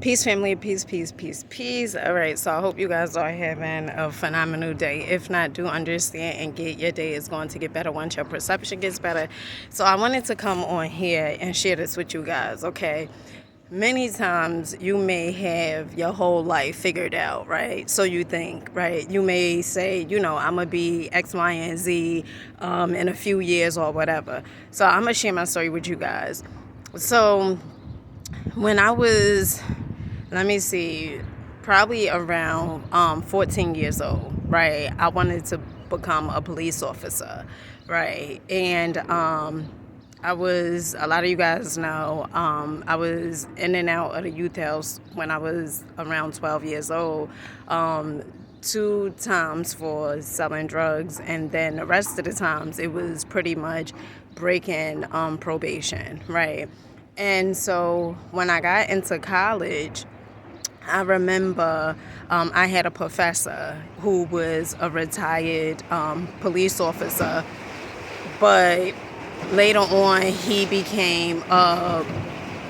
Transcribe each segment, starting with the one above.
Peace, family. Peace, peace, peace, peace. All right, so I hope you guys are having a phenomenal day. If not, do understand and get your day is going to get better once your perception gets better. So I wanted to come on here and share this with you guys, okay? Many times you may have your whole life figured out, right? So you think, right? You may say, I'm going to be X, Y, and Z in a few years or whatever. So I'm going to share my story with you guys. So when I was, let me see, probably around 14 years old, right? I wanted to become a police officer, right? And I was, a lot of you guys know, I was in and out of the youth house when I was around 12 years old. 2 times for selling drugs, and then the rest of the times it was pretty much breaking probation, right? And so when I got into college, I remember I had a professor who was a retired police officer, but later on he became a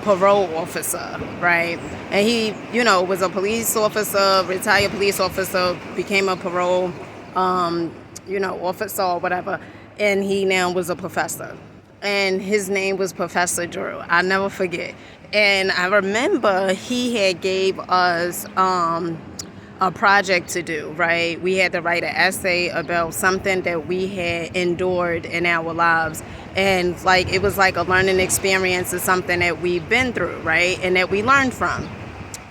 parole officer, right? And he, was a police officer, retired police officer, became a parole, officer or whatever. And he now was a professor. And his name was Professor Drew. I'll never forget. And I remember he had gave us a project to do, right? We had to write an essay about something that we had endured in our lives. And it was like a learning experience of something that we've been through, right? And that we learned from.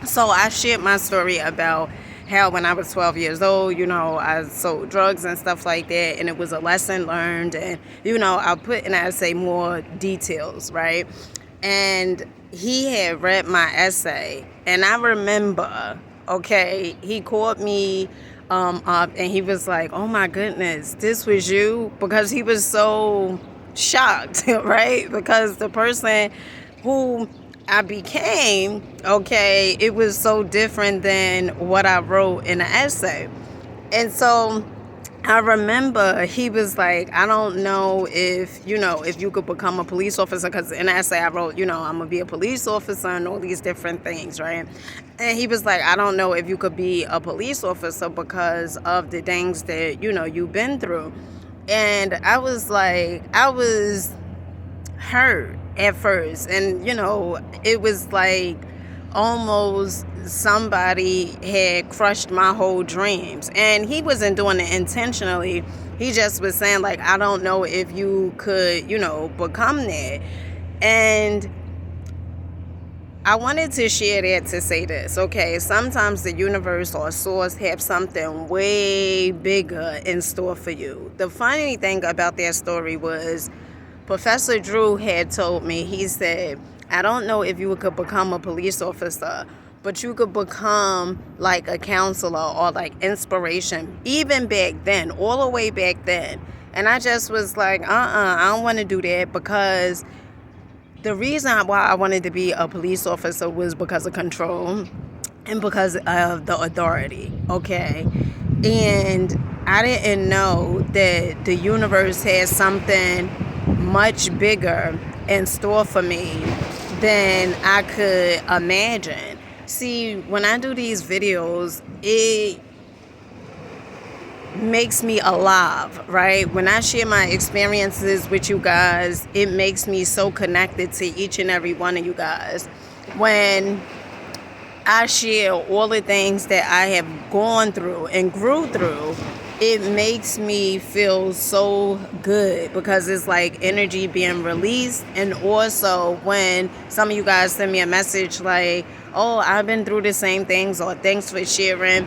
So I shared my story about how when I was 12 years old, I sold drugs and stuff like that, and it was a lesson learned, and, I put in the essay more details, right? And he had read my essay, and I remember, okay, he called me up, and he was like, oh my goodness, this was you? Because he was so shocked, right? Because the person who I became, okay, it was so different than what I wrote in the essay. And so I remember he was like, I don't know if you could become a police officer, because in the essay I wrote, I'm going to be a police officer and all these different things, right? And he was like, I don't know if you could be a police officer because of the things that, you've been through. And I was like, I was hurt at first, and it was like almost somebody had crushed my whole dreams. And he wasn't doing it intentionally. He just was saying, like, I don't know if you could become that. And I wanted to share that to say this, okay? Sometimes the universe or source have something way bigger in store for you. The funny thing about that story was Professor Drew had told me, he said, I don't know if you could become a police officer, but you could become like a counselor or like inspiration, even back then, all the way back then. And I just was like, I don't want to do that, because the reason why I wanted to be a police officer was because of control and because of the authority, okay? And I didn't know that the universe had something much bigger in store for me than I could imagine. See, when I do these videos, it makes me alive, right? When I share my experiences with you guys, it makes me so connected to each and every one of you guys. When I share all the things that I have gone through and grew through, it makes me feel so good, because it's like energy being released. And also when some of you guys send me a message like, oh, I've been through the same things, or thanks for sharing,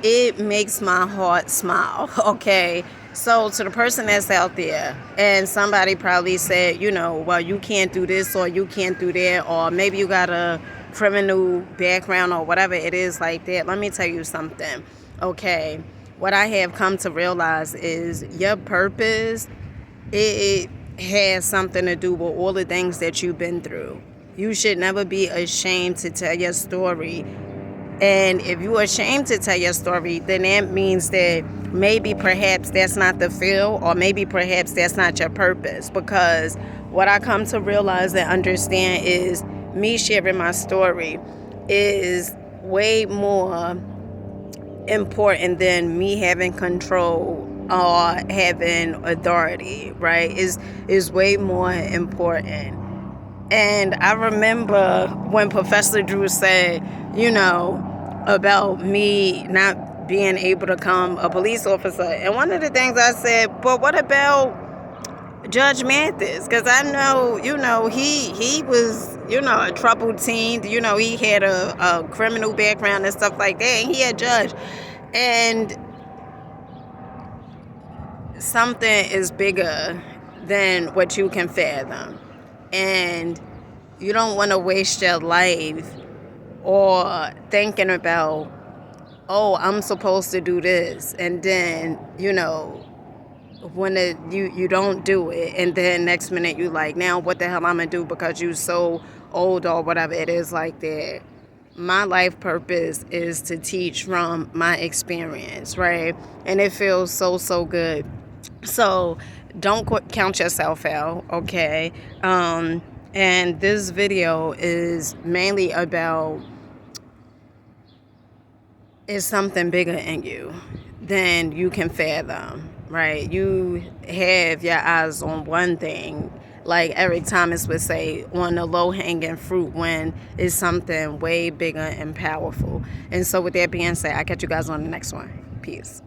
it makes my heart smile, okay? So to the person that's out there, and somebody probably said, well, you can't do this or you can't do that, or maybe you got a criminal background or whatever it is like that, let me tell you something, okay? What I have come to realize is your purpose, it has something to do with all the things that you've been through. You should never be ashamed to tell your story. And if you're ashamed to tell your story, then that means that maybe perhaps that's not the field, or maybe perhaps that's not your purpose. Because what I come to realize and understand is me sharing my story is way more important than me having control or having authority, right? Is way more important. And I remember when Professor Drew said, about me not being able to become a police officer. And one of the things I said, but what about Judge Mathis? Because I know, he was, a troubled teen. He had a criminal background and stuff like that. And he had judge. And something is bigger than what you can fathom. And you don't want to waste your life or thinking about, oh, I'm supposed to do this. And then, when you don't do it, and then next minute you like, now what the hell I'm gonna do because you so old or whatever it is like that. My life purpose is to teach from my experience, right? And it feels so good. So don't count yourself out, okay? And this video is mainly about, is something bigger in you than you can fathom, right? You have your eyes on one thing, like Eric Thomas would say, on the low-hanging fruit, when it's something way bigger and powerful. And so with that being said, I'll catch you guys on the next one. Peace.